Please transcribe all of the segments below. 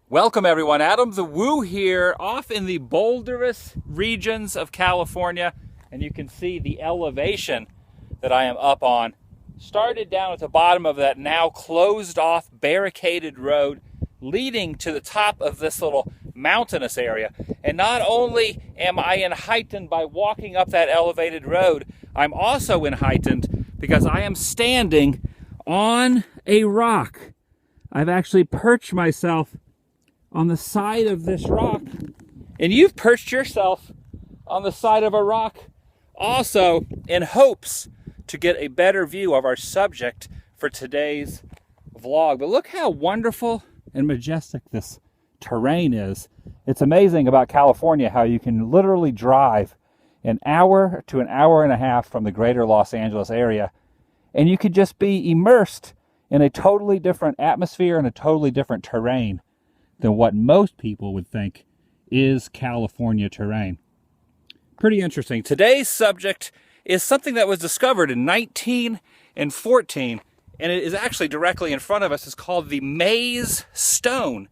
Welcome everyone, AdamTheWoo here, off in the boulderous regions of California, and you can see the elevation that I am up on. Started down at the bottom of that now closed off, barricaded road leading to the top of this little mountainous area. And not only am I enlightened by walking up that elevated road, I'm also enlightened because I am standing on a rock. I've actually perched myself on the side of this rock, and you've perched yourself on the side of a rock also in hopes to get a better view of our subject for today's vlog. But look how wonderful and majestic this terrain is. It's amazing about California how you can literally drive an hour to an hour and a half from the greater Los Angeles area, and you could just be immersed in a totally different atmosphere and a totally different terrain than what most people would think is California terrain. Pretty interesting. Today's subject is something that was discovered in 1914, and it is actually directly in front of us. It's called the Maze Stone.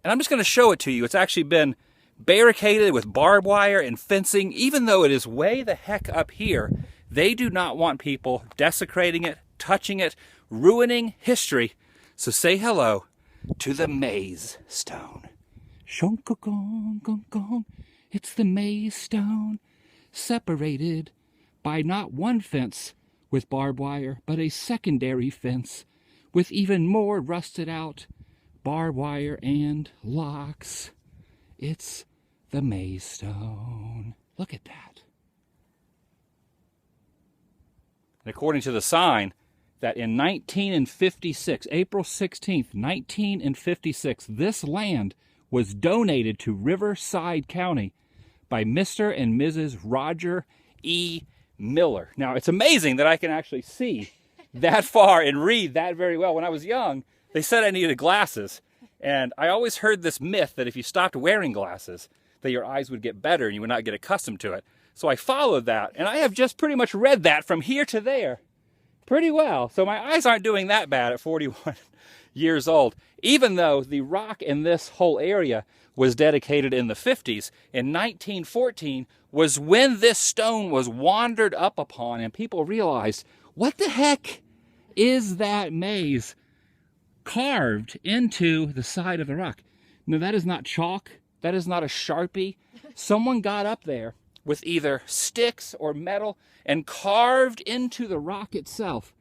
And I'm just going to show it to you. It's actually been barricaded with barbed wire and fencing. Even though it is way the heck up here, they do not want people desecrating it, touching it, ruining history. So say hello to the Maze Stone. It's the Maze Stone, separated by not one fence with barbed wire, but a secondary fence with even more rusted out barbed wire and locks. It's the Maze Stone. Look at that. And according to the sign, that in 1956, April 16th, 1956, this land was donated to Riverside County by Mr. and Mrs. Roger E. Miller. Now, it's amazing that I can actually see that far and read that very well. When I was young, they said I needed glasses. And I always heard this myth that if you stopped wearing glasses, that your eyes would get better and you would not get accustomed to it. So I followed that, and I have just pretty much read that from here to there pretty well. So my eyes aren't doing that bad at 41 years old. Even though the rock in this whole area was dedicated in the 50s, in 1914 was when this stone was wandered up upon and people realized, what the heck is that maze carved into the side of the rock? Now that is not chalk. That is not a Sharpie. Someone got up there with either sticks or metal and carved into the rock itself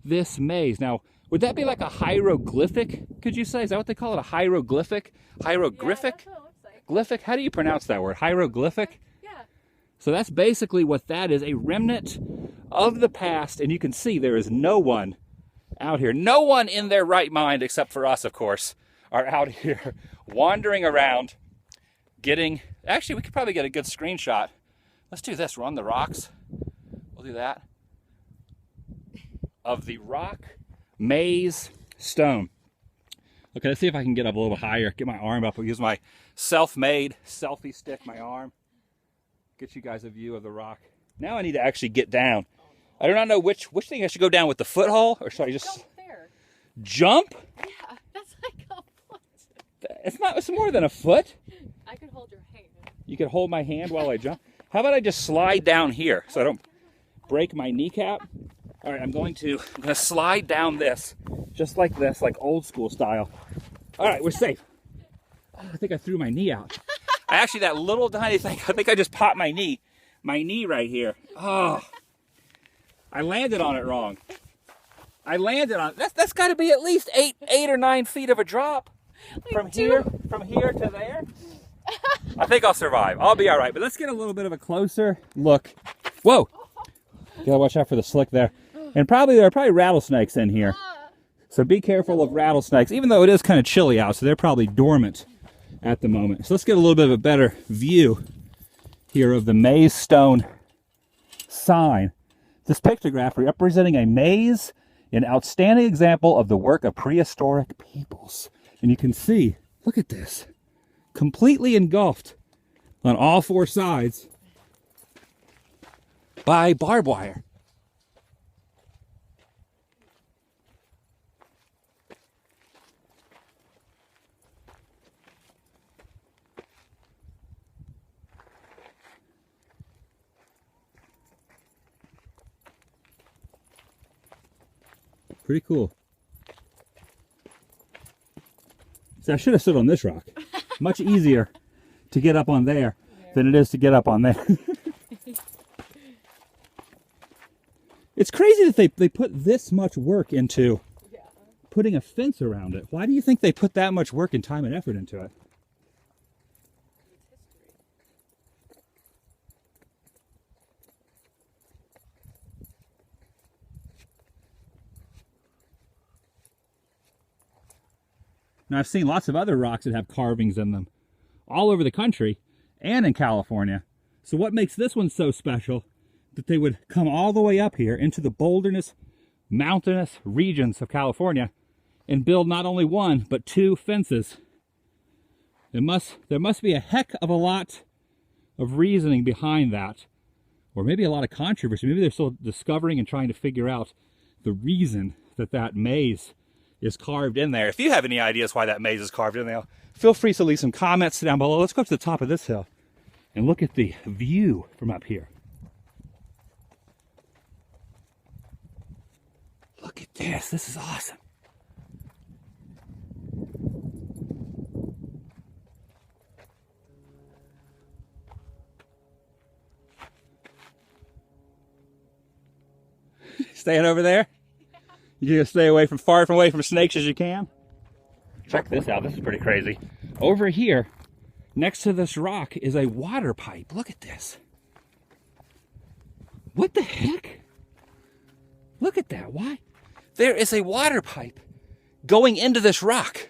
this maze. Now, would that be like a hieroglyphic, could you say? Is that what they call it, a hieroglyphic? Hieroglyphic? Yeah, that's what it looks like. Glyphic? How do you pronounce that word? Hieroglyphic? Yeah. So that's basically what that is, a remnant of the past, and you can see there is no one out here. No one in their right mind, except for us, of course, are out here wandering around getting... Actually, we could probably get a good screenshot. Let's do this. We're on the rocks. We'll do that. Of the rock Maze Stone. Okay, let's see if I can get up a little higher. Get my arm up. I'll use my self-made selfie stick, my arm. Get you guys a view of the rock. Now I need to actually get down. I do not know which thing I should go down with, the foothold, or should I just... Jump there. Jump? Yeah, that's like a foot. It's more than a foot. I could hold your hand. You could hold my hand while I jump. How about I just slide down here so I don't break my kneecap? All right, I'm going to slide down this, just like this, like old school style. All right, we're safe. Oh, I think I threw my knee out. Actually, that little tiny thing, I think I just popped my knee right here. Oh, I landed on it wrong. I landed on it. That's got to be at least 8 or 9 feet of a drop from here to there. I think I'll survive. I'll be all right. But let's get a little bit of a closer look. Whoa! You gotta watch out for the slick there. And there are probably rattlesnakes in here. So be careful of rattlesnakes, even though it is kind of chilly out, so they're probably dormant at the moment. So let's get a little bit of a better view here of the Maze Stone sign. This pictograph representing a maze, an outstanding example of the work of prehistoric peoples. And you can see, look at this. Completely engulfed on all 4 sides by barbed wire. Pretty cool. See, I should have stood on this rock. Much easier to get up on there than it is to get up on there. It's crazy that they put this much work into putting a fence around it. Why do you think they put that much work and time and effort into it? Now, I've seen lots of other rocks that have carvings in them all over the country and in California. So what makes this one so special that they would come all the way up here into the boulderness, mountainous regions of California and build not only one, but 2 fences? There must be a heck of a lot of reasoning behind that, or maybe a lot of controversy. Maybe they're still discovering and trying to figure out the reason that that maze is carved in there. If you have any ideas why that maze is carved in there, feel free to leave some comments down below. Let's go up to the top of this hill and look at the view from up here. Look at this. This is awesome. Staying over there? You just stay away from far away from snakes as you can. Check this out. This is pretty crazy. Over here, next to this rock, is a water pipe. Look at this. What the heck? Look at that. Why? There is a water pipe going into this rock.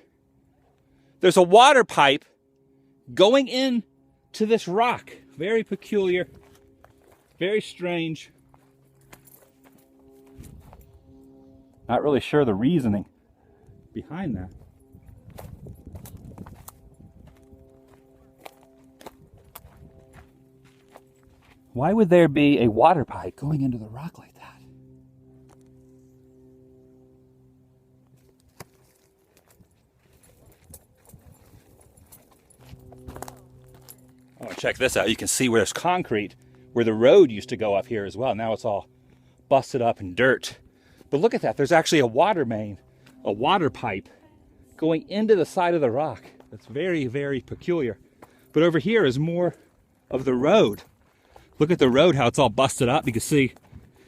There's a water pipe going into this rock. Very peculiar. Very strange. Not really sure the reasoning behind that. Why would there be a water pipe going into the rock like that? Oh, check this out. You can see where there's concrete, where the road used to go up here as well. Now it's all busted up and dirt. But look at that. There's actually a water main, a water pipe going into the side of the rock. That's very, very peculiar. But over here is more of the road. Look at the road, how it's all busted up. You can see,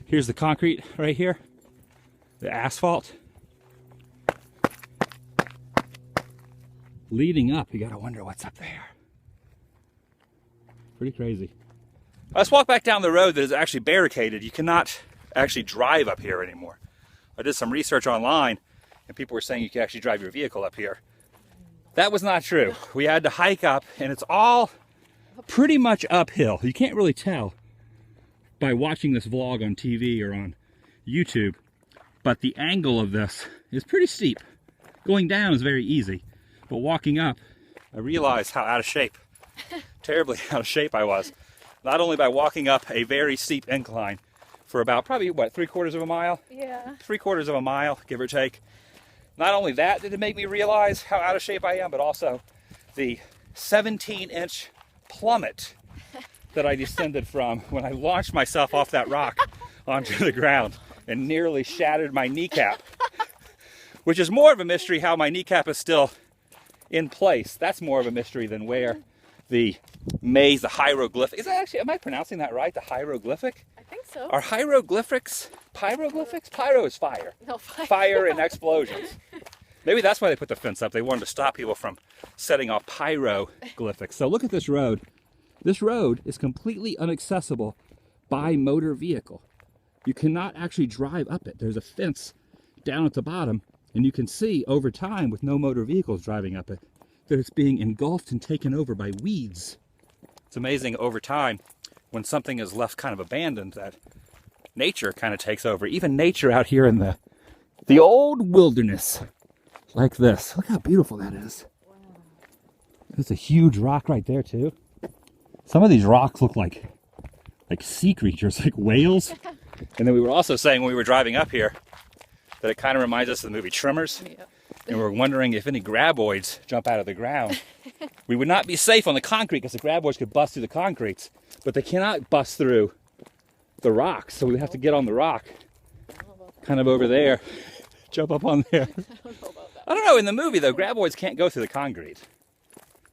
here's the concrete right here, the asphalt. Leading up, you gotta wonder what's up there. Pretty crazy. Let's walk back down the road that is actually barricaded. You cannot actually drive up here anymore. I did some research online and people were saying you can actually drive your vehicle up here. That was not true. We had to hike up and it's all pretty much uphill. You can't really tell by watching this vlog on TV or on YouTube, but the angle of this is pretty steep. Going down is very easy, but walking up, I realized how out of shape, terribly out of shape I was. Not only by walking up a very steep incline for about probably, what, 3/4 of a mile? Yeah. 3/4 of a mile, give or take. Not only that did it make me realize how out of shape I am, but also the 17-inch plummet that I descended from when I launched myself off that rock onto the ground and nearly shattered my kneecap, which is more of a mystery how my kneecap is still in place. That's more of a mystery than where the maze, the hieroglyphic, is that actually, am I pronouncing that right? The hieroglyphic? I think so. Are hieroglyphics pyroglyphics? Pyro is fire. No, fire. Fire and explosions. Maybe that's why they put the fence up. They wanted to stop people from setting off pyroglyphics. So look at this road. This road is completely inaccessible by motor vehicle. You cannot actually drive up it. There's a fence down at the bottom, and you can see over time with no motor vehicles driving up it that it's being engulfed and taken over by weeds. It's amazing over time when something is left kind of abandoned that nature kind of takes over. Even nature out here in the old wilderness like this. Look how beautiful that is. Wow. There's a huge rock right there too. Some of these rocks look like sea creatures, like whales. And then we were also saying when we were driving up here that it kind of reminds us of the movie Tremors. Yeah. And we're wondering if any graboids jump out of the ground. We would not be safe on the concrete because the graboids could bust through the concretes, but they cannot bust through the rocks. So we have to get on the rock, kind of over there. Jump up on there. I don't know about that. I don't know. In the movie, though, graboids can't go through the concrete.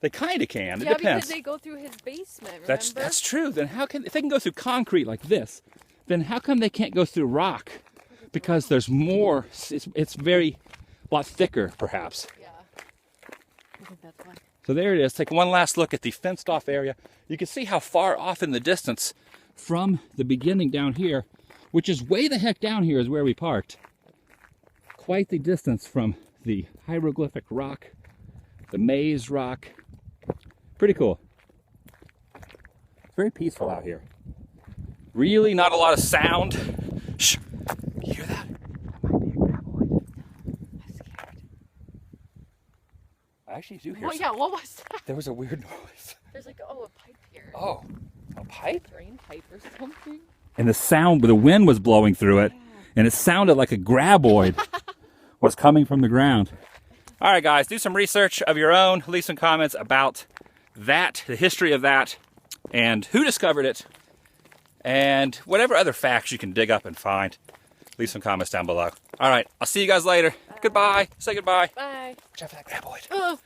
They kind of can. It Yeah, depends. because they go through his basement, remember? That's true. Then how can, if they can go through concrete like this, then how come they can't go through rock? Because there's more. It's very, a lot thicker, perhaps. Yeah. I think that's why. So there it is. Take one last look at the fenced-off area. You can see how far off in the distance from the beginning down here, which is way the heck down here, is where we parked. Quite the distance from the hieroglyphic rock, the maze rock. Pretty cool. Very peaceful out here. Really not a lot of sound. Shh. You hear that? That might be a graboid. I'm scared. I actually do hear Oh, yeah, what was that? There was a weird noise. There's like, a pipe here. Oh, a pipe? Drain pipe or something. And the sound, the wind was blowing through it, and it sounded like a graboid was coming from the ground. All right, guys, do some research of your own. Leave some comments about that, the history of that, and who discovered it, and whatever other facts you can dig up and find. Leave some comments down below. All right, I'll see you guys later. Goodbye. Say goodbye. Bye. Watch out for that graboid. Oh.